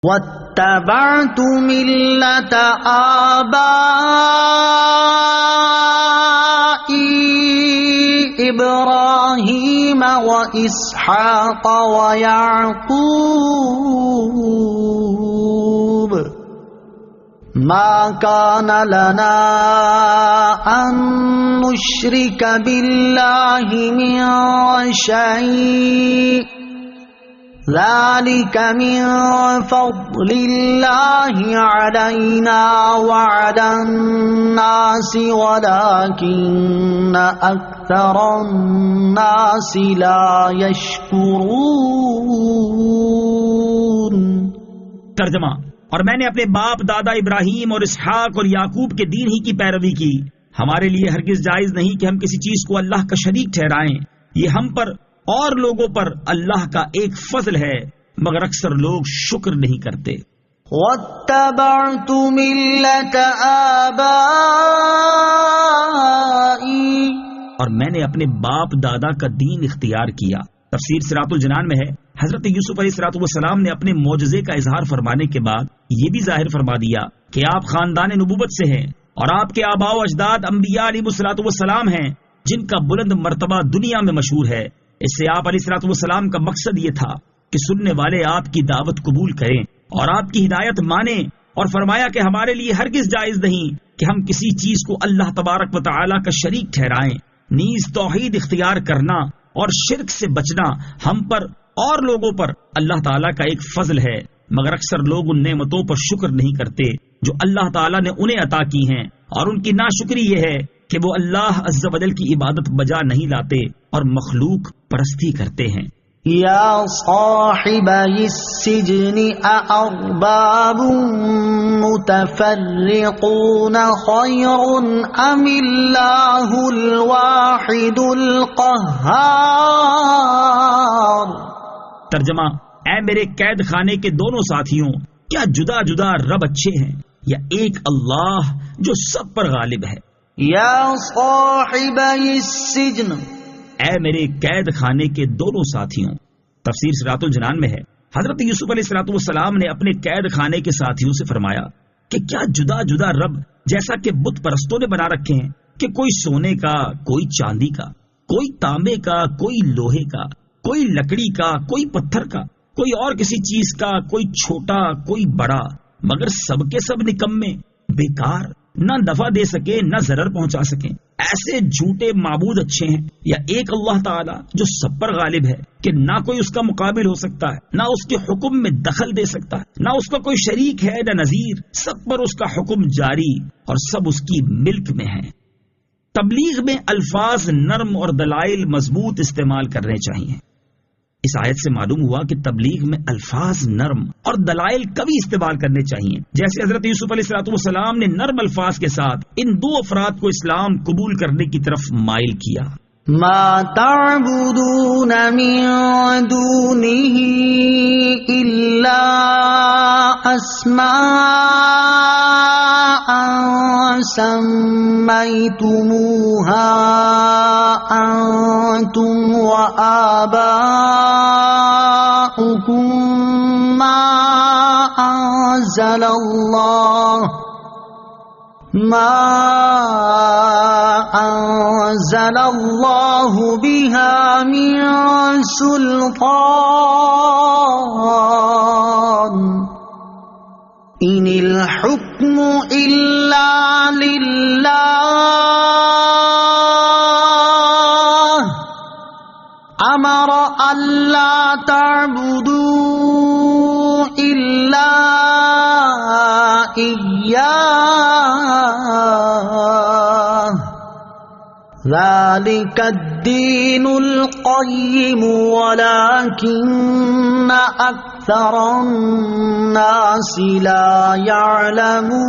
واتبعت ملة آبائي إبراهيم وإسحاق ويعقوب ما كان لنا أن نشرك بالله من شيء ذلك من فضل الله علينا وعلى الناس ولكن أكثر الناس لا يشكرون۔ ترجمہ: اور میں نے اپنے باپ دادا ابراہیم اور اسحاق اور یعقوب کے دین ہی کی پیروی کی۔ ہمارے لیے ہرگز جائز نہیں کہ ہم کسی چیز کو اللہ کا شریک ٹھہرائیں، یہ ہم پر اور لوگوں پر اللہ کا ایک فضل ہے، مگر اکثر لوگ شکر نہیں کرتے۔ واتبعت ملة آبائي، اور میں نے اپنے باپ دادا کا دین اختیار کیا۔ تفسیر صراط الجنان میں ہے، حضرت یوسف علیہ السلام نے اپنے معجزے کا اظہار فرمانے کے بعد یہ بھی ظاہر فرما دیا کہ آپ خاندان نبوت سے ہیں اور آپ کے آباء و اجداد انبیاء علیہ السلام ہیں جن کا بلند مرتبہ دنیا میں مشہور ہے۔ اس سے آپ علیہ السلام کا مقصد یہ تھا کہ سننے والے آپ کی دعوت قبول کریں اور آپ کی ہدایت مانیں، اور فرمایا کہ ہمارے لیے ہرگز جائز نہیں کہ ہم کسی چیز کو اللہ تبارک و تعالی کا شریک ٹھہرائیں، نیز توحید اختیار کرنا اور شرک سے بچنا ہم پر اور لوگوں پر اللہ تعالیٰ کا ایک فضل ہے، مگر اکثر لوگ ان نعمتوں پر شکر نہیں کرتے جو اللہ تعالیٰ نے انہیں عطا کی ہیں، اور ان کی ناشکری یہ ہے کہ وہ اللہ عز و جل کی عبادت بجا نہیں لاتے اور مخلوق پرستی کرتے ہیں۔ یا صاحبی السجن اارباب متفرقون خیر ام اللہ الواحد القہار۔ ترجمہ: اے میرے قید خانے کے دونوں ساتھیوں، کیا جدا جدا رب اچھے ہیں یا ایک اللہ جو سب پر غالب ہے؟ یا صاحبی السجن، اے میرے قید خانے کے دونوں ساتھیوں۔ تفسیر صراط الجنان میں ہے، حضرت یوسف علیہ السلام نے اپنے قید خانے کے ساتھیوں سے فرمایا کہ کیا جدا جدا رب جیسا کہ بت پرستوں نے بنا رکھے ہیں کہ کوئی سونے کا، کوئی چاندی کا، کوئی تانبے کا، کوئی لوہے کا، کوئی لکڑی کا، کوئی پتھر کا، کوئی اور کسی چیز کا، کوئی چھوٹا کوئی بڑا، مگر سب کے سب نکمے، بیکار، نہ نفع دے سکے نہ ضرر پہنچا سکیں۔ ایسے جھوٹے معبود اچھے ہیں یا ایک اللہ تعالیٰ جو سب پر غالب ہے کہ نہ کوئی اس کا مقابل ہو سکتا ہے، نہ اس کے حکم میں دخل دے سکتا ہے، نہ اس کا کوئی شریک ہے نہ نظیر، سب پر اس کا حکم جاری اور سب اس کی ملک میں ہیں۔ تبلیغ میں الفاظ نرم اور دلائل مضبوط استعمال کرنے چاہیے۔ اس آیت سے معلوم ہوا کہ تبلیغ میں الفاظ نرم اور دلائل کبھی استعمال کرنے چاہیے، جیسے حضرت یوسف علیہ السلام نے نرم الفاظ کے ساتھ ان دو افراد کو اسلام قبول کرنے کی طرف مائل کیا۔ ما تعبدون من دونه الا اسماء سميتموها انتم وآباؤكم ما انزل الله بها من سلطان ان الحكم الا لله امر الا تعبدوا الا اياه ذلك الدين القيم ولكن اكثر الناس لا يعلمون۔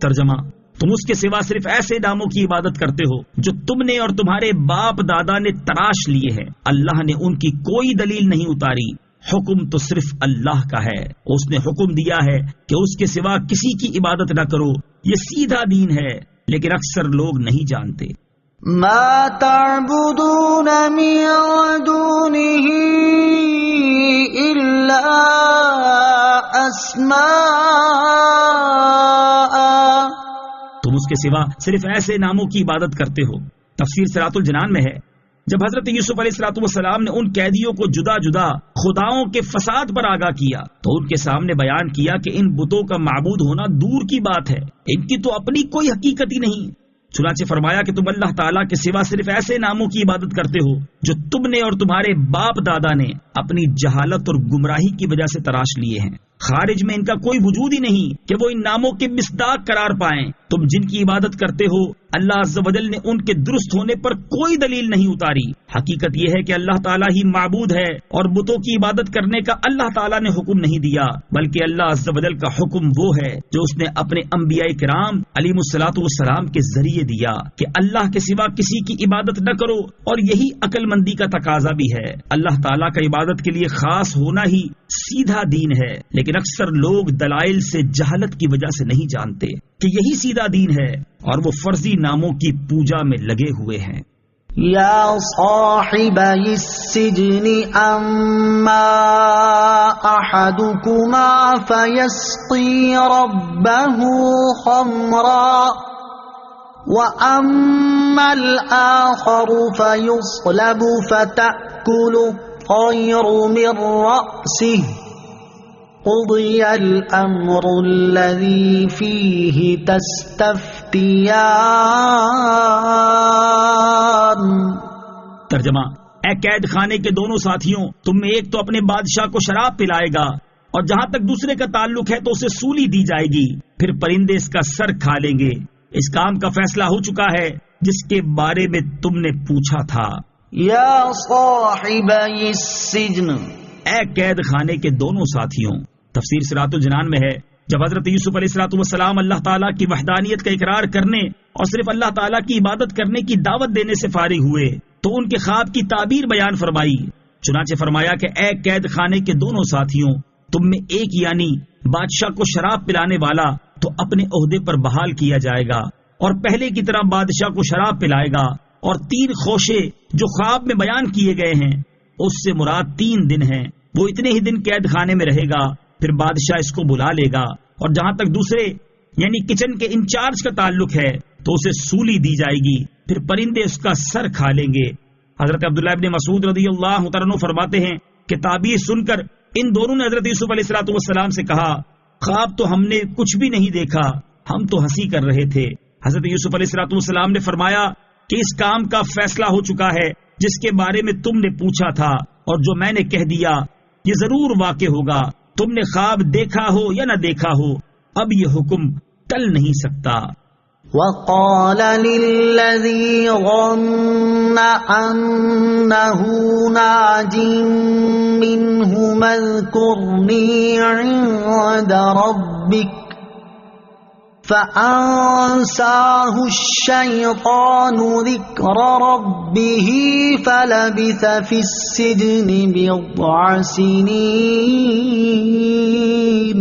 ترجمہ: تم اس کے سوا صرف ایسے ناموں کی عبادت کرتے ہو جو تم نے اور تمہارے باپ دادا نے تراش لیے ہیں، اللہ نے ان کی کوئی دلیل نہیں اتاری، حکم تو صرف اللہ کا ہے، اس نے حکم دیا ہے کہ اس کے سوا کسی کی عبادت نہ کرو، یہ سیدھا دین ہے، لیکن اکثر لوگ نہیں جانتے۔ ما تعبدون من دونه إلا أسماء، تم اس کے سوا صرف ایسے ناموں کی عبادت کرتے ہو۔ تفسیر صراط الجنان میں ہے، جب حضرت یوسف علیہ السلام نے ان قیدیوں کو جدا جدا خداؤں کے فساد پر آگاہ کیا تو ان کے سامنے بیان کیا کہ ان بتوں کا معبود ہونا دور کی بات ہے، ان کی تو اپنی کوئی حقیقت ہی نہیں۔ چنانچہ فرمایا کہ تم اللہ تعالیٰ کے سوا صرف ایسے ناموں کی عبادت کرتے ہو جو تم نے اور تمہارے باپ دادا نے اپنی جہالت اور گمراہی کی وجہ سے تراش لیے ہیں۔ خارج میں ان کا کوئی وجود ہی نہیں کہ وہ ان ناموں کے مصداق قرار پائیں۔ تم جن کی عبادت کرتے ہو اللہ عز و جل نے ان کے درست ہونے پر کوئی دلیل نہیں اتاری۔ حقیقت یہ ہے کہ اللہ تعالیٰ ہی معبود ہے اور بتوں کی عبادت کرنے کا اللہ تعالیٰ نے حکم نہیں دیا، بلکہ اللہ عز و جل کا حکم وہ ہے جو اس نے اپنے انبیاء کرام علیہم الصلوۃ والسلام کے ذریعے دیا کہ اللہ کے سوا کسی کی عبادت نہ کرو، اور یہی عقل مندی کا تقاضا بھی ہے۔ اللہ تعالیٰ کا عبادت کے لیے خاص ہونا ہی سیدھا دین ہے، لیکن اکثر لوگ دلائل سے جہالت کی وجہ سے نہیں جانتے کہ یہی سیدھا دین ہے، اور وہ فرضی ناموں کی پوجا میں لگے ہوئے ہیں۔ یا صاحبی السجن اما احدکما فیسقی ربه خمرا واما الاخر فیصلب فتأکل الطیر من رأسه قضی الامر الذی فیہ تستفتیان۔ ترجمہ: اے قید خانے کے دونوں ساتھیوں، تم میں ایک تو اپنے بادشاہ کو شراب پلائے گا، اور جہاں تک دوسرے کا تعلق ہے تو اسے سولی دی جائے گی، پھر پرندے اس کا سر کھا لیں گے۔ اس کام کا فیصلہ ہو چکا ہے جس کے بارے میں تم نے پوچھا تھا۔ یا صاحبی السجن، اے قید خانے کے دونوں ساتھیوں۔ تفسیر صراط الجنان میں ہے، جب حضرت یوسف علیہ السلام اللہ تعالیٰ کی وحدانیت کا اقرار کرنے اور صرف اللہ تعالیٰ کی عبادت کرنے کی دعوت دینے سے فارغ ہوئے تو ان کے خواب کی تعبیر بیان فرمائی۔ چنانچہ فرمایا کہ اے قید خانے کے دونوں ساتھیوں، تم میں ایک یعنی بادشاہ کو شراب پلانے والا تو اپنے عہدے پر بحال کیا جائے گا، اور پہلے کی طرح بادشاہ کو شراب پلائے گا، اور 3 خوشے جو خواب میں بیان کیے گئے ہیں اس سے مراد 3 دن ہیں۔ وہ اتنے ہی دن قید خانے میں رہے گا، پھر بادشاہ اس کو بلا لے گا، اور جہاں تک دوسرے یعنی کچن کے انچارج کا تعلق ہے تو اسے سولی دی جائے گی، پھر پرندے اس کا سر کھا لیں گے۔ حضرت عبداللہ ابن مسعود رضی اللہ عنہ فرماتے ہیں کہ تعبیر سن کر ان دونوں نے حضرت یوسف علیہ السلام سے کہا، خواب تو ہم نے کچھ بھی نہیں دیکھا، ہم تو ہنسی کر رہے تھے۔ حضرت یوسف علیہ السلام نے فرمایا کہ اس کام کا فیصلہ ہو چکا ہے جس کے بارے میں تم نے پوچھا تھا، اور جو میں نے کہہ دیا یہ ضرور واقع ہوگا، تم نے خواب دیکھا ہو یا نہ دیکھا ہو، اب یہ حکم ٹل نہیں سکتا۔ وقال للذي ظن أنه ناج منهما اذكرني عند ربك فأنساه الشيطان ذكر ربه فلبث في السجن بضع سنين۔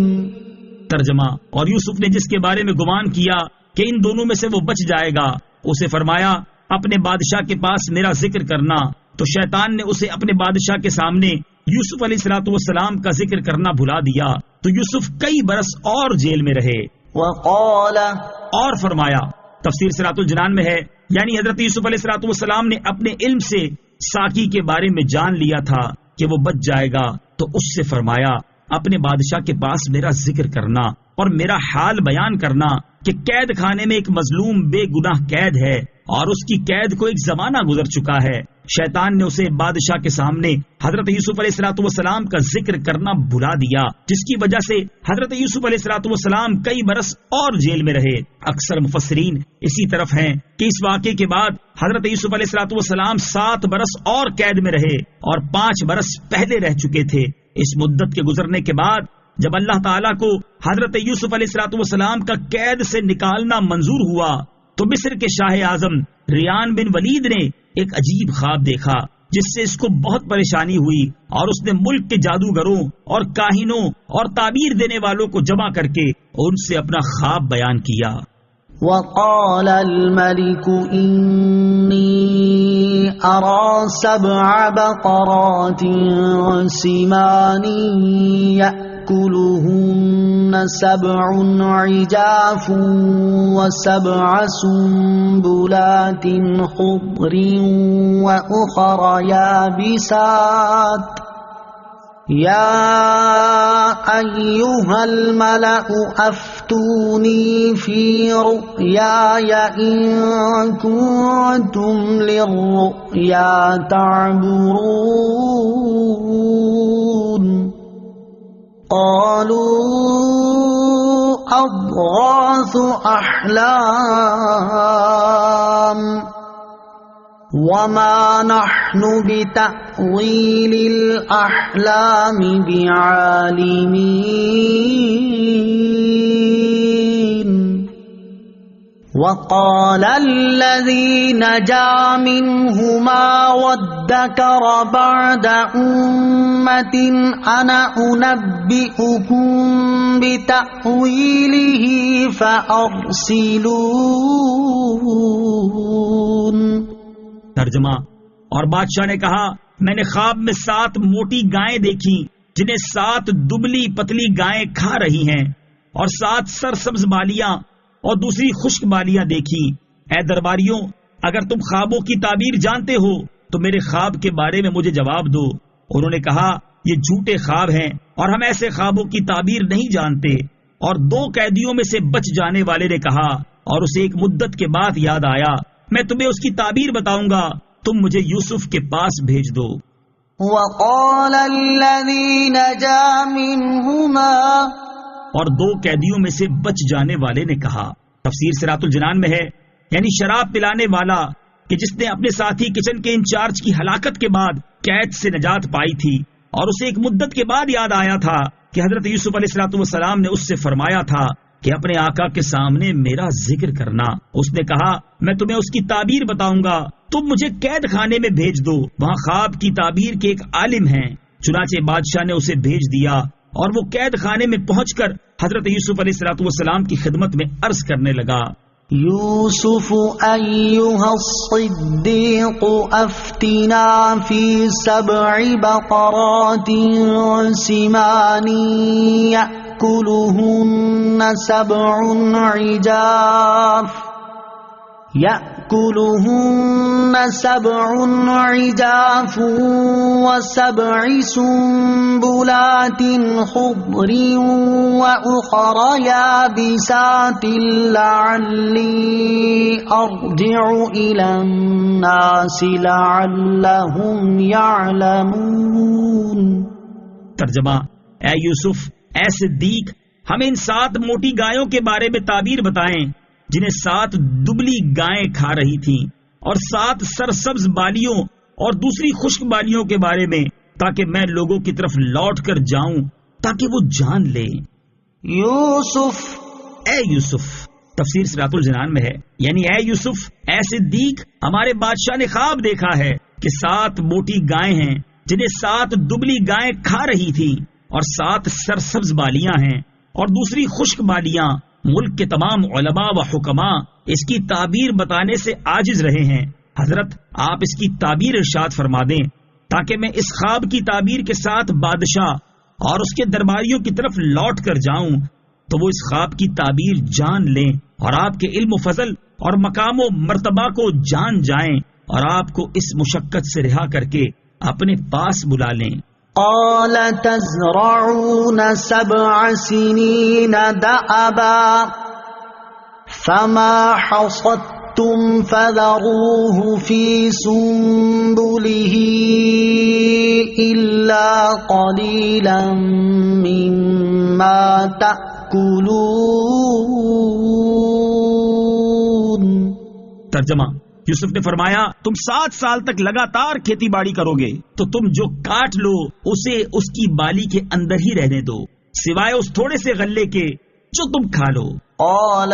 ترجمہ: اور یوسف نے جس کے بارے میں گمان کیا کہ ان دونوں میں سے وہ بچ جائے گا، اسے فرمایا اپنے بادشاہ کے پاس میرا ذکر کرنا، تو شیطان نے اسے اپنے بادشاہ کے سامنے یوسف علیہ السلام کا ذکر کرنا بھلا دیا، تو یوسف کئی برس اور جیل میں رہے۔ وقال، اور فرمایا، تفسیر صراط الجنان میں ہے، یعنی حضرت یوسف علیہ السلام نے اپنے علم سے ساقی کے بارے میں جان لیا تھا کہ وہ بچ جائے گا، تو اس سے فرمایا اپنے بادشاہ کے پاس میرا ذکر کرنا اور میرا حال بیان کرنا کہ قید خانے میں ایک مظلوم بے گناہ قید ہے، اور اس کی قید کو ایک زمانہ گزر چکا ہے۔ شیطان نے اسے بادشاہ کے سامنے حضرت یوسف علیہ السلام کا ذکر کرنا بھلا دیا، جس کی وجہ سے حضرت یوسف علیہ السلام کئی برس اور جیل میں رہے۔ اکثر مفسرین اسی طرف ہیں کہ اس واقعے کے بعد حضرت یوسف علیہ السلام 7 برس اور قید میں رہے، اور 5 برس پہلے رہ چکے تھے۔ اس مدت کے گزرنے کے بعد جب اللہ تعالیٰ کو حضرت یوسف علیہ السلام کا قید سے نکالنا منظور ہوا تو مصر کے شاہ اعظم ریان بن ولید نے ایک عجیب خواب دیکھا، جس سے اس کو بہت پریشانی ہوئی، اور اس نے ملک کے جادوگروں اور کاہنوں اور تعبیر دینے والوں کو جمع کر کے ان سے اپنا خواب بیان کیا۔ وقال الملك إني أرى 7 بقرات سمان يأكلهن 7 عجاف و7 سنبلات خضر وأخر يابسات يا أيها الملأ أفتوني في رؤياي إن كنتم للرؤيا تعبرون قالوا أضغاث أحلام وما نحن بتأويل الأحلام بعالمين وقال الذي نجا منهما وادكر بعد أمة أنا أنبئكم بتأويله فأرسلون. ترجمہ: اور بادشاہ نے کہا میں نے خواب میں 7 موٹی گائیں دیکھی جنہیں 7 دبلی پتلی گائیں کھا رہی ہیں اور 7 سرسبز بالیاں اور دوسری خشک بالیاں دیکھی. اے درباریوں، اگر تم خوابوں کی تعبیر جانتے ہو تو میرے خواب کے بارے میں مجھے جواب دو. انہوں نے کہا یہ جھوٹے خواب ہیں اور ہم ایسے خوابوں کی تعبیر نہیں جانتے. اور 2 قیدیوں میں سے بچ جانے والے نے کہا اور اسے ایک مدت کے بعد یاد آیا میں تمہیں اس کی تعبیر بتاؤں گا، تم مجھے یوسف کے پاس بھیج دو. وقال الذي نجا منهما، اور 2 قیدیوں میں سے بچ جانے والے نے کہا. تفسیر صراط الجنان میں ہے یعنی شراب پلانے والا کہ جس نے اپنے ساتھی کچن کے انچارج کی ہلاکت کے بعد قید سے نجات پائی تھی اور اسے ایک مدت کے بعد یاد آیا تھا کہ حضرت یوسف علیہ السلام نے اس سے فرمایا تھا کہ اپنے آقا کے سامنے میرا ذکر کرنا. اس نے کہا میں تمہیں اس کی تعبیر بتاؤں گا، تم مجھے قید خانے میں بھیج دو، وہاں خواب کی تعبیر کے ایک عالم ہیں. چنانچہ بادشاہ نے اسے بھیج دیا اور وہ قید خانے میں پہنچ کر حضرت یوسف علیہ السلام کی خدمت میں عرض کرنے لگا یوسف ایھا الصدیق افتنا فی 7 بقرات سمان يأكلهن 7 عجاف و7 سنبلات خضر وأخر يابسات لعلی أرجع إلى الناس لعلهم يعلمون. ترجمہ: اے یوسف، اے صدیق، ہمیں ان 7 موٹی گایوں کے بارے میں تعبیر بتائیں جنہیں 7 دبلی گائیں کھا رہی تھیں اور 7 سرسبز بالیوں اور دوسری خشک بالیوں کے بارے میں، تاکہ میں لوگوں کی طرف لوٹ کر جاؤں تاکہ وہ جان لیں. یوسف، اے یوسف. تفسیر صراط الجنان میں ہے یعنی اے یوسف، اے صدیق، ہمارے بادشاہ نے خواب دیکھا ہے کہ 7 موٹی گائیں ہیں جنہیں 7 دبلی گائیں کھا رہی تھیں اور 7 سرسبز بالیاں ہیں اور دوسری خشک بالیاں. ملک کے تمام علماء و حکماء اس کی تعبیر بتانے سے عاجز رہے ہیں. حضرت آپ اس کی تعبیر ارشاد فرما دیں تاکہ میں اس خواب کی تعبیر کے ساتھ بادشاہ اور اس کے درباریوں کی طرف لوٹ کر جاؤں تو وہ اس خواب کی تعبیر جان لیں اور آپ کے علم و فضل اور مقام و مرتبہ کو جان جائیں اور آپ کو اس مشقت سے رہا کر کے اپنے پاس بلا لیں. قال تزرعون 7 سنين دأبا فما حصدتم فذروه في سنبله إلا قليلا مما تأكلون. ترجمہ: یوسف نے فرمایا تم 7 سال تک لگاتار کھیتی باڑی کرو گے تو تم جو کاٹ لو اسے اس کی بالی کے اندر ہی رہنے دو سوائے اس تھوڑے سے غلے کے جو تم کھا لو. قال،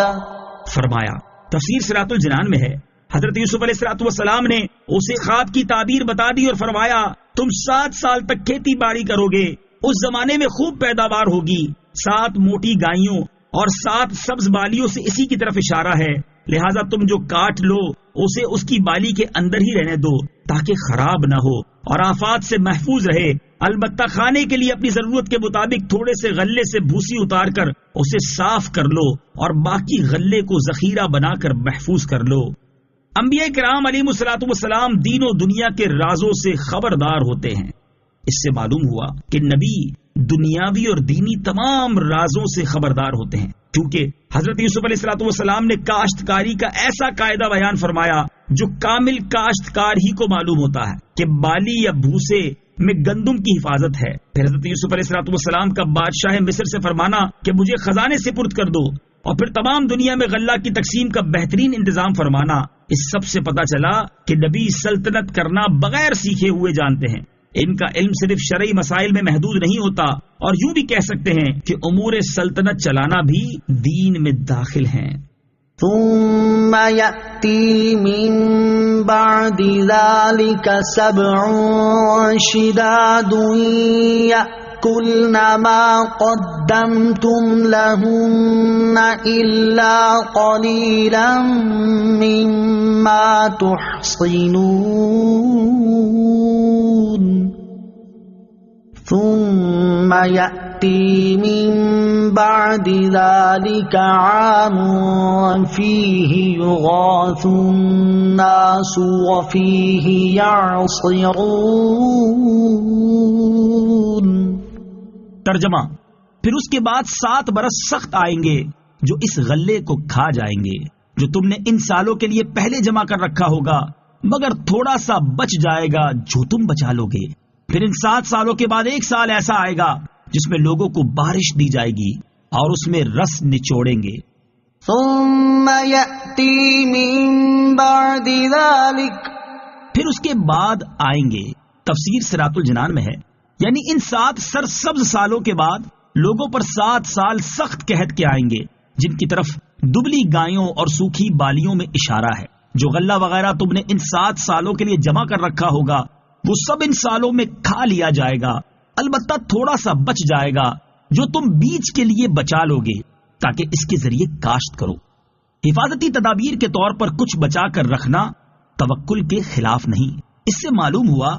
فرمایا. تفسیر صراط الجنان میں ہے حضرت یوسف علیہ السلام نے اسے خواب کی تعبیر بتا دی اور فرمایا تم 7 سال تک کھیتی باڑی کرو گے، اس زمانے میں خوب پیداوار ہوگی. 7 موٹی گائیوں اور 7 سبز بالیوں سے اسی کی طرف اشارہ ہے، لہذا تم جو کاٹ لو اسے اس کی بالی کے اندر ہی رہنے دو تاکہ خراب نہ ہو اور آفات سے محفوظ رہے۔ البتہ کھانے کے لیے اپنی ضرورت کے مطابق تھوڑے سے غلے سے بھوسی اتار کر اسے صاف کر لو اور باقی غلے کو ذخیرہ بنا کر محفوظ کر لو۔ انبیاء کرام علیہم الصلوۃ والسلام دین و دنیا کے رازوں سے خبردار ہوتے ہیں۔ اس سے معلوم ہوا کہ نبی دنیاوی اور دینی تمام رازوں سے خبردار ہوتے ہیں، کیونکہ حضرت یوسف علیہ الصلوۃ والسلام نے کاشتکاری کا ایسا قاعدہ بیان فرمایا جو کامل کاشتکار ہی کو معلوم ہوتا ہے کہ بالی یا بھوسے میں گندم کی حفاظت ہے۔ پھر حضرت یوسف علیہ الصلوۃ والسلام کا بادشاہ مصر سے فرمانا کہ مجھے خزانے سپرد کر دو، اور پھر تمام دنیا میں غلہ کی تقسیم کا بہترین انتظام فرمانا، اس سب سے پتہ چلا کہ نبی سلطنت کرنا بغیر سیکھے ہوئے جانتے ہیں۔ ان کا علم صرف شرعی مسائل میں محدود نہیں ہوتا، اور یوں بھی کہہ سکتے ہیں کہ امور سلطنت چلانا بھی دین میں داخل ہیں۔ ثم يأتي من بعد ذلك 7 شداد يأكلن ما قدمتم لهن إلا قليلا مما تحصنون ثم يأتي من بعد ذلك عام فيه يغاث الناس وفيه يعصرون۔ ترجمہ: پھر اس کے بعد 7 برس سخت آئیں گے جو اس غلے کو کھا جائیں گے جو تم نے ان سالوں کے لیے پہلے جمع کر رکھا ہوگا، مگر تھوڑا سا بچ جائے گا جو تم بچا لو گے۔ پھر ان 7 سالوں کے بعد 1 سال ایسا آئے گا جس میں لوگوں کو بارش دی جائے گی اور اس میں رس نچوڑیں گے۔ ثم يأتي من بعد ذلك، پھر اس کے بعد آئیں گے۔ تفسیر صراط الجنان میں ہے، یعنی ان 7 سرسبز سالوں کے بعد لوگوں پر 7 سال سخت قحط کے آئیں گے، جن کی طرف دبلی گایوں اور سوکھی بالیوں میں اشارہ ہے۔ جو غلہ وغیرہ تم نے ان 7 سالوں کے لیے جمع کر رکھا ہوگا وہ سب ان سالوں میں کھا لیا جائے گا، البتہ تھوڑا سا بچ جائے گا جو تم بیج کے لیے بچا لو گے تاکہ اس کے ذریعے کاشت کرو۔ حفاظتی تدابیر کے طور پر کچھ بچا کر رکھنا توکل کے خلاف نہیں۔ اس سے معلوم ہوا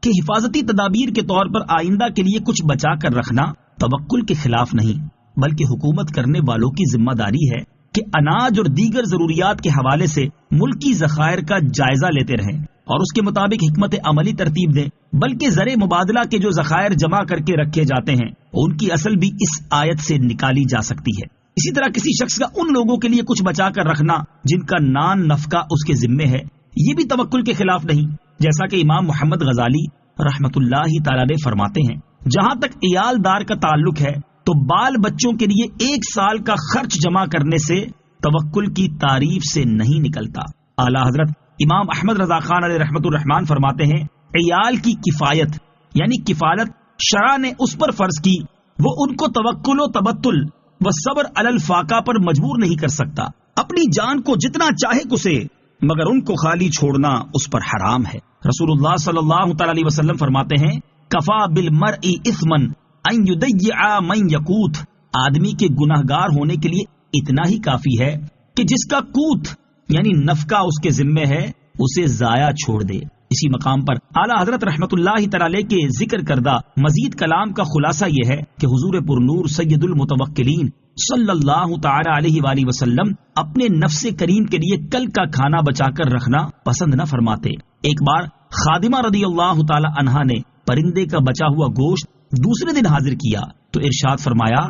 کہ حفاظتی تدابیر کے طور پر آئندہ کے لیے کچھ بچا کر رکھنا توکل کے خلاف نہیں، بلکہ حکومت کرنے والوں کی ذمہ داری ہے کہ اناج اور دیگر ضروریات کے حوالے سے ملکی ذخائر کا جائزہ لیتے رہیں اور اس کے مطابق حکمت عملی ترتیب دیں، بلکہ زر مبادلہ کے جو ذخائر جمع کر کے رکھے جاتے ہیں ان کی اصل بھی اس آیت سے نکالی جا سکتی ہے۔ اسی طرح کسی شخص کا ان لوگوں کے لیے کچھ بچا کر رکھنا جن کا نان نفقہ اس کے ذمے ہے، یہ بھی توکل کے خلاف نہیں، جیسا کہ امام محمد غزالی رحمت اللہ تعالی نے فرماتے ہیں، جہاں تک عیال دار کا تعلق ہے تو بال بچوں کے لیے 1 سال کا خرچ جمع کرنے سے توکل کی تعریف سے نہیں نکلتا۔ اعلیٰ حضرت امام احمد رضا خان علیہ رحمت الرحمان فرماتے ہیں، عیال کی کفایت یعنی کفالت شرع نے اس پر فرض کی، وہ ان کو توکل و تبتل و صبر علی الفاقہ پر مجبور نہیں کر سکتا۔ اپنی جان کو جتنا چاہے کسے، مگر ان کو خالی چھوڑنا اس پر حرام ہے۔ رسول اللہ صلی اللہ تعالی علیہ وسلم فرماتے ہیں، کفا بالمرء اثما ان یضیع من یقوت، آدمی کے گناہگار ہونے کے لیے اتنا ہی کافی ہے کہ جس کا قوت یعنی نفقہ اس کے ذمے ہے اسے ضائع چھوڑ دے۔ اسی مقام پر اعلیٰ حضرت رحمت اللہ تعالی کے ذکر کردہ مزید کلام کا خلاصہ یہ ہے کہ حضور پرنور سید المتوکلین صلی اللہ تعالی علیہ وآلہ وسلم اپنے نفس کریم کے لیے کل کا کھانا بچا کر رکھنا پسند نہ فرماتے۔ ایک بار خادمہ رضی اللہ تعالی عنہا نے پرندے کا بچا ہوا گوشت دوسرے دن حاضر کیا تو ارشاد فرمایا،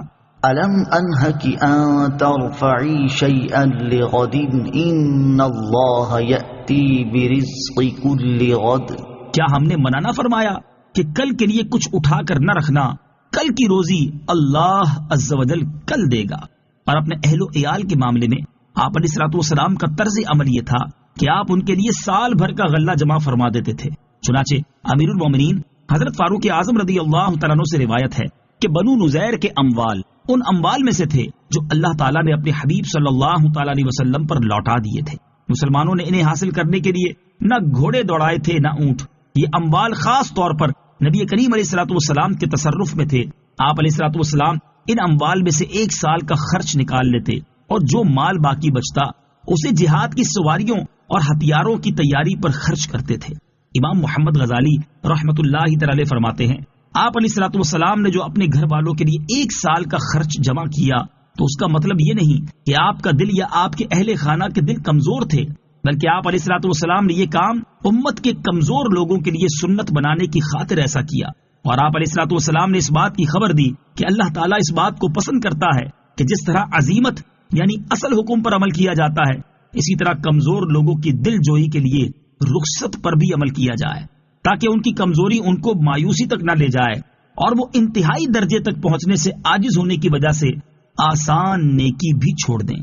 أَلَمْ أَنْهَكِ أَن تَرْفَعِي شَيْئًا لِغَدٍ إِنَّ اللَّهَ يَأْتِي بِرِزْقِ كُلِّ غَدٍ، کیا ہم نے منع نہ فرمایا کہ کل کے لیے کچھ اٹھا کر نہ رکھنا، کل کی روزی اللہ عز و جل کل دے گا۔ اور اپنے اہل و عیال کے معاملے میں آپ علیہ الصلوۃ والسلام کا طرز عمل یہ تھا کہ آپ ان کے لیے سال بھر کا غلہ جمع فرما دیتے تھے۔ چنانچہ امیر المومنین حضرت فاروق اعظم رضی اللہ تعالیٰ عنہ سے روایت ہے کہ بنو نزیر کے اموال ان اموال میں سے تھے جو اللہ تعالیٰ نے اپنے حبیب صلی اللہ تعالیٰ علیہ وسلم پر لوٹا دیے تھے۔ مسلمانوں نے انہیں حاصل کرنے کے لیے نہ گھوڑے دوڑائے تھے نہ اونٹ۔ یہ اموال خاص طور پر نبی کریم علیہ الصلوۃ والسلام کے تصرف میں تھے۔ آپ علیہ الصلوۃ والسلام ان اموال میں سے 1 سال کا خرچ نکال لیتے اور جو مال باقی بچتا اسے جہاد کی سواریوں اور ہتھیاروں کی تیاری پر خرچ کرتے تھے۔ امام محمد غزالی رحمت اللہ تعالی فرماتے ہیں آپ علیہ الصلوۃ والسلام نے جو اپنے گھر والوں کے لیے 1 سال کا خرچ جمع کیا تو اس کا مطلب یہ نہیں کہ آپ کا دل یا آپ کے اہل خانہ کے دل کمزور تھے، بلکہ آپ علیہ الصلوۃ والسلام نے یہ کام امت کے کمزور لوگوں کے لیے سنت بنانے کی خاطر ایسا کیا، اور آپ علیہ الصلوۃ والسلام نے اس بات کی خبر دی کہ اللہ تعالیٰ اس بات کو پسند کرتا ہے کہ جس طرح عزیمت یعنی اصل حکم پر عمل کیا جاتا ہے، اسی طرح کمزور لوگوں کی دل جوئی کے لیے رخصت پر بھی عمل کیا جائے، تاکہ ان کی کمزوری ان کو مایوسی تک نہ لے جائے اور وہ انتہائی درجے تک پہنچنے سے عاجز ہونے کی وجہ سے آسان نیکی بھی چھوڑ دیں۔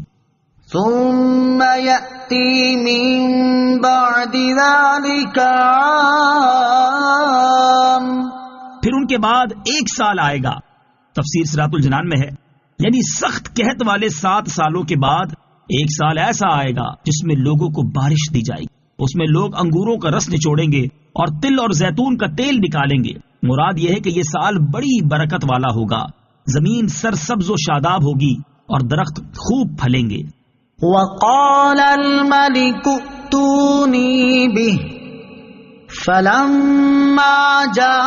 ثم يأتي من بعد ذلك عام، پھر ان کے بعد 1 سال آئے گا۔ تفسیر صراط الجنان میں ہے یعنی سخت قحط والے 7 سالوں کے بعد 1 سال ایسا آئے گا جس میں لوگوں کو بارش دی جائے گی، اس میں لوگ انگوروں کا رس نچوڑیں گے اور تل اور زیتون کا تیل نکالیں گے۔ مراد یہ ہے کہ یہ سال بڑی برکت والا ہوگا، زمین سرسبز و شاداب ہوگی اور درخت خوب پھلیں گے۔ وقال الملك ائتوني به فلما جاءه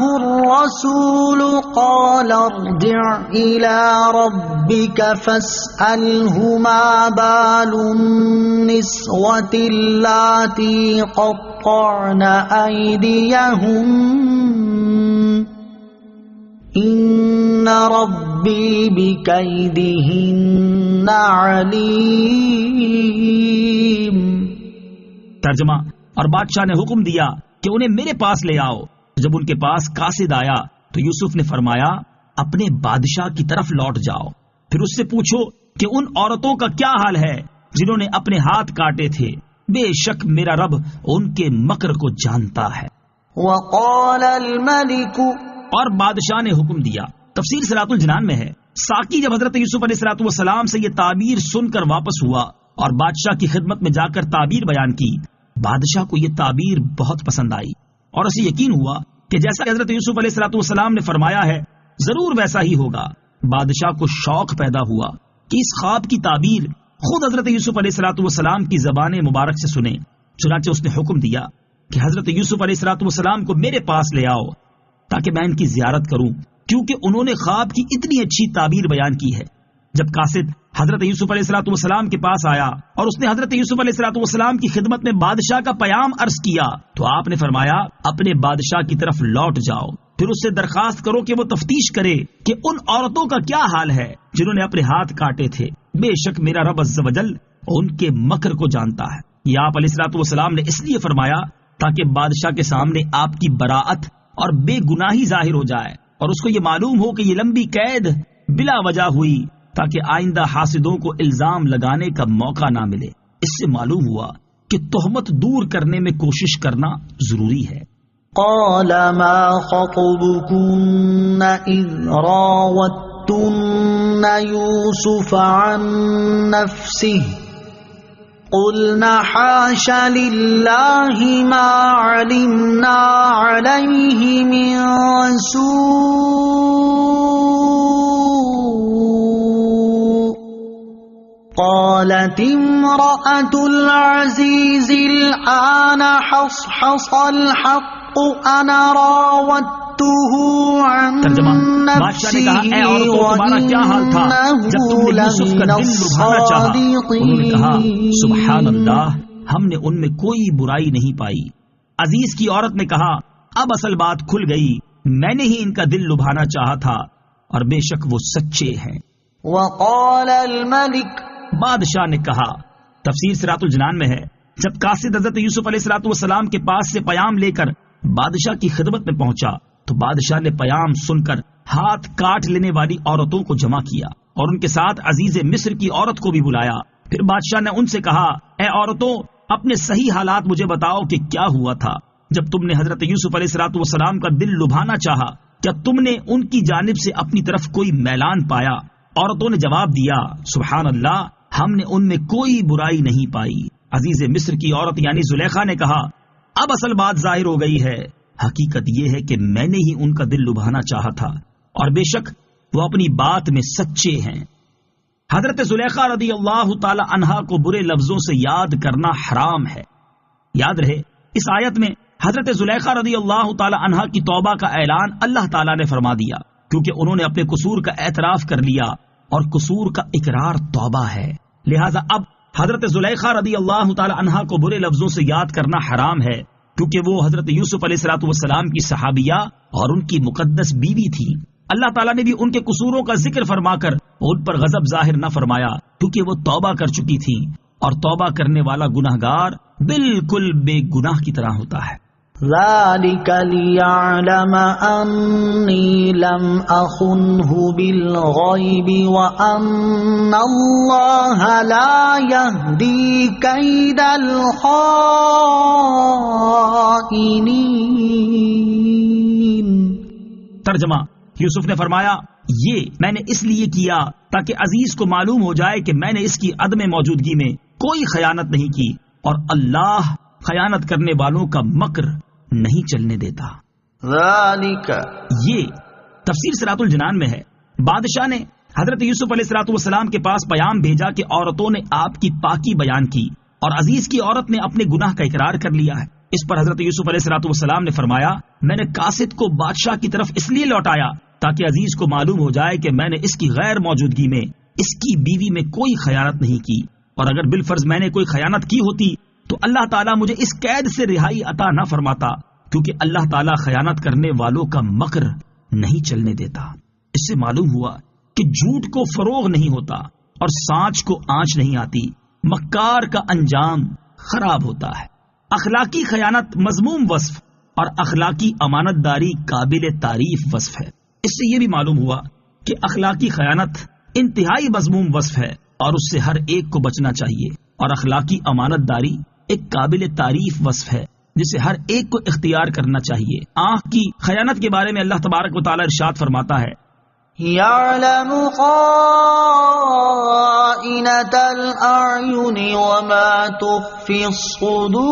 الرسول قال ارجع إلى ربك فاسأله ما بال النسوة اللاتي قطعن أيديهن ان ربی بکیدہن علیم۔ ترجمہ، اور بادشاہ نے حکم دیا کہ انہیں میرے پاس لے آؤ۔ جب ان کے پاس قاصد آیا تو یوسف نے فرمایا اپنے بادشاہ کی طرف لوٹ جاؤ، پھر اس سے پوچھو کہ ان عورتوں کا کیا حال ہے جنہوں نے اپنے ہاتھ کاٹے تھے، بے شک میرا رب ان کے مکر کو جانتا ہے۔ وقال الملك، اور بادشاہ نے حکم دیا۔ تفسیر صراط الجنان میں ہے ساقی جب حضرت یوسف علیہ الصلوۃ والسلام سے یہ تعبیر سن کر واپس ہوا اور بادشاہ کی خدمت میں جا کر تعبیر بیان کی، بادشاہ کو یہ تعبیر بہت پسند آئی اور اسے یقین ہوا کہ جیسا حضرت یوسف علیہ الصلوۃ والسلام نے فرمایا ہے ضرور ویسا ہی ہوگا۔ بادشاہ کو شوق پیدا ہوا کہ اس خواب کی تعبیر خود حضرت یوسف علیہ الصلوۃ والسلام کی زبان مبارک سے سنے، چنانچہ اس نے حکم دیا کہ حضرت یوسف علیہ الصلوۃ والسلام کو میرے پاس لے آؤ تاکہ میں ان کی زیارت کروں، کیونکہ انہوں نے خواب کی اتنی اچھی تعبیر بیان کی ہے۔ جب قاصد حضرت یوسف علیہ الصلوۃ والسلام کے پاس آیا اور اس نے حضرت یوسف علیہ الصلوۃ والسلام کی خدمت میں بادشاہ کا پیام عرض کیا تو آپ نے فرمایا اپنے بادشاہ کی طرف لوٹ جاؤ، پھر اس سے درخواست کرو کہ وہ تفتیش کرے کہ ان عورتوں کا کیا حال ہے جنہوں نے اپنے ہاتھ کاٹے تھے، بے شک میرا رب عز و جل ان کے مکر کو جانتا ہے۔ یہ آپ علیہ الصلوۃ والسلام نے اس لیے فرمایا تاکہ بادشاہ کے سامنے آپ کی براءت اور بے گناہی ظاہر ہو جائے اور اس کو یہ معلوم ہو کہ یہ لمبی قید بلا وجہ ہوئی، تاکہ آئندہ حاسدوں کو الزام لگانے کا موقع نہ ملے۔ اس سے معلوم ہوا کہ تہمت دور کرنے میں کوشش کرنا ضروری ہے۔ قال ما خطبكن اذ راوتن يوسف عن نفسه قلنا حاش لله ما علمنا عليه من سوء قالت امرأة العزيز الآن حصحص الحق أنا راودته عن نفسه وإنه سبحان اللہ، ہم نے ان میں کوئی برائی نہیں پائی۔ عزیز کی عورت نے کہا اب اصل بات کھل گئی، میں نے ہی ان کا دل لبھانا چاہا تھا اور بے شک وہ سچے ہیں۔ وقال الملك، بادشاہ نے کہا۔ تفسیر صراط الجنان میں ہے جب قاصد حضرت یوسف علیہ الصلوۃ والسلام کے پاس سے پیام لے کر بادشاہ کی خدمت میں پہنچا تو بادشاہ نے پیام سن کر ہاتھ کاٹ لینے والی عورتوں کو جمع کیا اور ان کے ساتھ عزیز مصر کی عورت کو بھی بلایا۔ پھر بادشاہ نے ان سے کہا اے عورتوں، اپنے صحیح حالات مجھے بتاؤ کہ کیا ہوا تھا جب تم نے حضرت یوسف علیہ الصلوۃ والسلام کا دل لبھانا چاہا، کیا تم نے ان کی جانب سے اپنی طرف کوئی میلان پایا؟ عورتوں نے جواب دیا سبحان اللہ، ہم نے ان میں کوئی برائی نہیں پائی۔ عزیز مصر کی عورت یعنی زلیخا نے کہا اب اصل بات ظاہر ہو گئی ہے، حقیقت یہ ہے کہ میں نے ہی ان کا دل لبھانا چاہا تھا اور بے شک وہ اپنی بات میں سچے ہیں۔ حضرت زلیخا رضی اللہ تعالی عنہا کو برے لفظوں سے یاد کرنا حرام ہے۔ یاد رہے اس آیت میں حضرت زلیخا رضی اللہ تعالی عنہا کی توبہ کا اعلان اللہ تعالیٰ نے فرما دیا، کیونکہ انہوں نے اپنے قصور کا اعتراف کر لیا، اور قصور کا اقرار توبہ ہے۔ لہذا اب حضرت زلیخا رضی اللہ تعالی عنہا کو برے لفظوں سے یاد کرنا حرام ہے، کیونکہ وہ حضرت یوسف علیہ الصلوۃ والسلام کی صحابیہ اور ان کی مقدس بیوی تھی۔ اللہ تعالیٰ نے بھی ان کے قصوروں کا ذکر فرما کر ان پر غضب ظاہر نہ فرمایا، کیونکہ وہ توبہ کر چکی تھی، اور توبہ کرنے والا گناہگار بالکل بے گناہ کی طرح ہوتا ہے۔ ذلك ليعلم أني لم أخنه بالغيب وأن الله لا يهدي كيد الخائنين۔ ترجمہ، یوسف نے فرمایا یہ میں نے اس لیے کیا تاکہ عزیز کو معلوم ہو جائے کہ میں نے اس کی عدم موجودگی میں کوئی خیانت نہیں کی، اور اللہ خیانت کرنے والوں کا مکر نہیں چلنے دیتا۔ ذالک، یہ تفسیر صراط الجنان میں ہے۔ بادشاہ نے حضرت یوسف علیہ الصلوۃ والسلام کے پاس پیغام بھیجا کہ عورتوں نے آپ کی پاکی بیان کی، اور عزیز کی عورت نے اپنے گناہ کا اقرار کر لیا ہے۔ اس پر حضرت یوسف علیہ الصلوۃ والسلام نے فرمایا میں نے قاصد کو بادشاہ کی طرف اس لیے لوٹایا تاکہ عزیز کو معلوم ہو جائے کہ میں نے اس کی غیر موجودگی میں اس کی بیوی میں کوئی خیانت نہیں کی، اور اگر بالفرض میں نے کوئی خیانت کی ہوتی تو اللہ تعالیٰ مجھے اس قید سے رہائی عطا نہ فرماتا، کیونکہ اللہ تعالیٰ خیانت کرنے والوں کا مکر نہیں چلنے دیتا۔ اس سے معلوم ہوا کہ جھوٹ کو فروغ نہیں ہوتا اور سانچ کو آنچ نہیں آتی، مکار کا انجام خراب ہوتا ہے۔ اخلاقی خیانت مذموم وصف اور اخلاقی امانت داری قابل تعریف وصف ہے۔ اس سے یہ بھی معلوم ہوا کہ اخلاقی خیانت انتہائی مذموم وصف ہے اور اس سے ہر ایک کو بچنا چاہیے، اور اخلاقی امانت داری ایک قابل تعریف وصف ہے جسے ہر ایک کو اختیار کرنا چاہیے۔ آنکھ کی خیانت کے بارے میں اللہ تبارک و تعالی ارشاد فرماتا ہے يعلم خائنة الأعين وما تخفي الصدور۔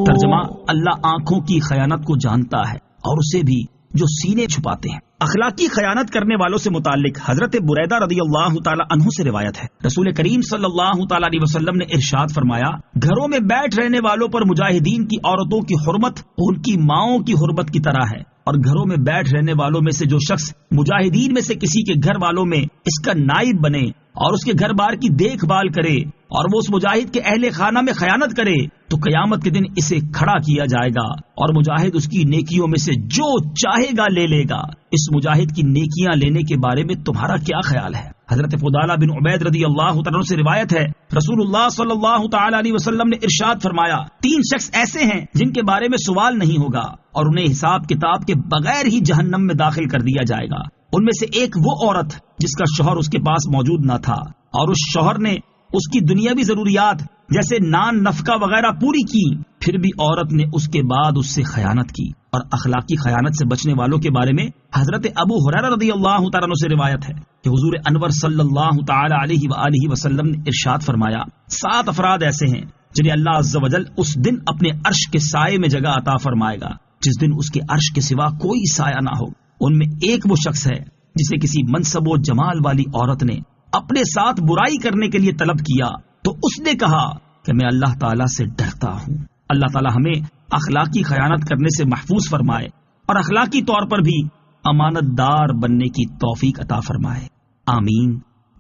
ترجمہ، اللہ آنکھوں کی خیانت کو جانتا ہے اور اسے بھی جو سینے چھپاتے ہیں۔ اخلاقی خیانت کرنے والوں سے متعلق حضرت بریدہ رضی اللہ تعالی عنہ سے روایت ہے، رسول کریم صلی اللہ تعالی علیہ وسلم نے ارشاد فرمایا گھروں میں بیٹھ رہنے والوں پر مجاہدین کی عورتوں کی حرمت ان کی ماؤں کی حرمت کی طرح ہے، اور گھروں میں بیٹھ رہنے والوں میں سے جو شخص مجاہدین میں سے کسی کے گھر والوں میں اس کا نائب بنے اور اس کے گھر بار کی دیکھ بھال کرے اور وہ اس مجاہد کے اہل خانہ میں خیانت کرے تو قیامت کے دن اسے کھڑا کیا جائے گا اور مجاہد اس کی نیکیوں میں سے جو چاہے گا لے لے گا۔ اس مجاہد کی نیکیاں لینے کے بارے میں تمہارا کیا خیال ہے؟ حضرت فضالہ بن عبید رضی اللہ تعالیٰ سے روایت ہے، رسول اللہ صلی اللہ تعالی علیہ وسلم نے ارشاد فرمایا 3 شخص ایسے ہیں جن کے بارے میں سوال نہیں ہوگا اور انہیں حساب کتاب کے بغیر ہی جہنم میں داخل کر دیا جائے گا۔ ان میں سے ایک وہ عورت جس کا شوہر اس کے پاس موجود نہ تھا اور اس شوہر نے اس کی دنیاوی ضروریات جیسے نان نفقہ وغیرہ پوری کی، پھر بھی عورت نے اس کے بعد اس سے خیانت کی۔ اور اخلاقی خیانت سے بچنے والوں کے بارے میں حضرت ابو ہریرہ رضی اللہ تعالیٰ عنہ سے روایت ہے کہ حضور انور صلی اللہ تعالی علیہ وآلہ وسلم نے ارشاد فرمایا 7 افراد ایسے ہیں جنہیں اللہ عز و جل اس دن اپنے عرش کے سائے میں جگہ عطا فرمائے گا جس دن اس کے عرش کے سوا کوئی سایہ نہ ہو۔ ان میں ایک وہ شخص ہے جسے کسی منصب و جمال والی عورت نے اپنے ساتھ برائی کرنے کے لیے طلب کیا تو اس نے کہا کہ میں اللہ تعالیٰ سے ڈرتا ہوں۔ اللہ تعالیٰ ہمیں اخلاقی خیانت کرنے سے محفوظ فرمائے اور اخلاقی طور پر بھی امانت دار بننے کی توفیق عطا فرمائے، آمین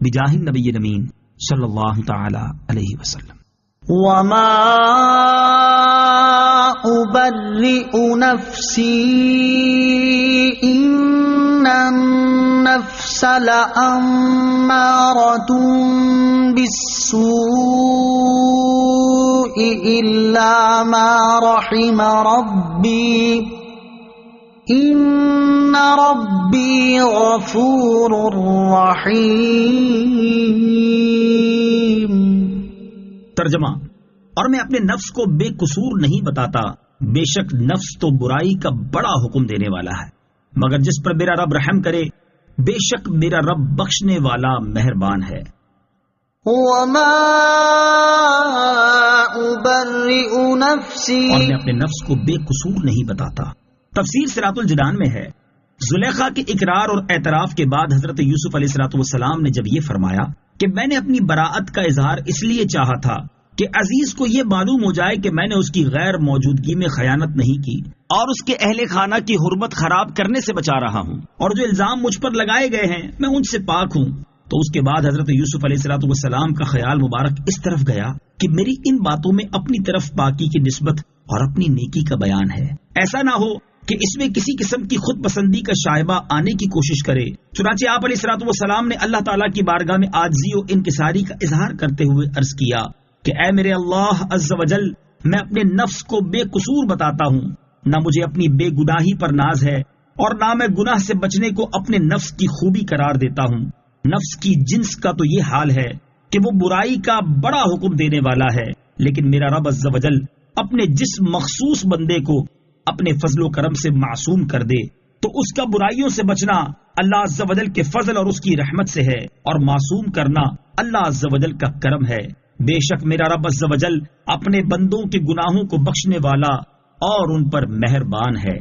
بجاہ النبی الامین صلی اللہ تعالی علیہ وسلم۔ وما أبرئ نفسي إن النفس لأمارة بالسوء إلا ما رحم ربي إن ربي غفور رحيم۔ ترجمہ، اور میں اپنے نفس کو بے قصور نہیں بتاتا، بے شک نفس تو برائی کا بڑا حکم دینے والا ہے، مگر جس پر میرا رب رحم کرے بے شک میرا رب بخشنے والا مہربان ہے۔ وما أبرئ نفسي، اور میں اپنے نفس کو بے قصور نہیں بتاتا۔ تفسیر صراط الجنان میں ہے زلیخا کے اقرار اور اعتراف کے بعد حضرت یوسف علیہ السلام نے جب یہ فرمایا کہ میں نے اپنی براءت کا اظہار اس لیے چاہا تھا کہ عزیز کو یہ معلوم ہو جائے کہ میں نے اس کی غیر موجودگی میں خیانت نہیں کی اور اس کے اہل خانہ کی حرمت خراب کرنے سے بچا رہا ہوں، اور جو الزام مجھ پر لگائے گئے ہیں میں ان سے پاک ہوں، تو اس کے بعد حضرت یوسف علیہ السلام کا خیال مبارک اس طرف گیا کہ میری ان باتوں میں اپنی طرف پاکی کی نسبت اور اپنی نیکی کا بیان ہے، ایسا نہ ہو کہ اس میں کسی قسم کی خود پسندی کا شائبہ آنے کی کوشش کرے۔ چنانچہ آپ علیہ السلام نے اللہ تعالیٰ کی بارگاہ میں عاجزی و انکساری کا اظہار کرتے ہوئے عرض کیا کہ اے میرے اللہ عز و جل، میں اپنے نفس کو بے قصور بتاتا ہوں، نہ مجھے اپنی بے گناہی پر ناز ہے اور نہ میں گناہ سے بچنے کو اپنے نفس کی خوبی قرار دیتا ہوں۔ نفس کی جنس کا تو یہ حال ہے کہ وہ برائی کا بڑا حکم دینے والا ہے، لیکن میرا رب عز و جل اپنے جس مخصوص بندے کو اپنے فضل و کرم سے معصوم کر دے تو اس کا برائیوں سے بچنا اللہ عز و جل کے فضل اور اس کی رحمت سے ہے، اور معصوم کرنا اللہ عز و جل کا کرم ہے۔ بے شک میرا رب عز و جل اپنے بندوں کے گناہوں کو بخشنے والا اور ان پر مہربان ہے۔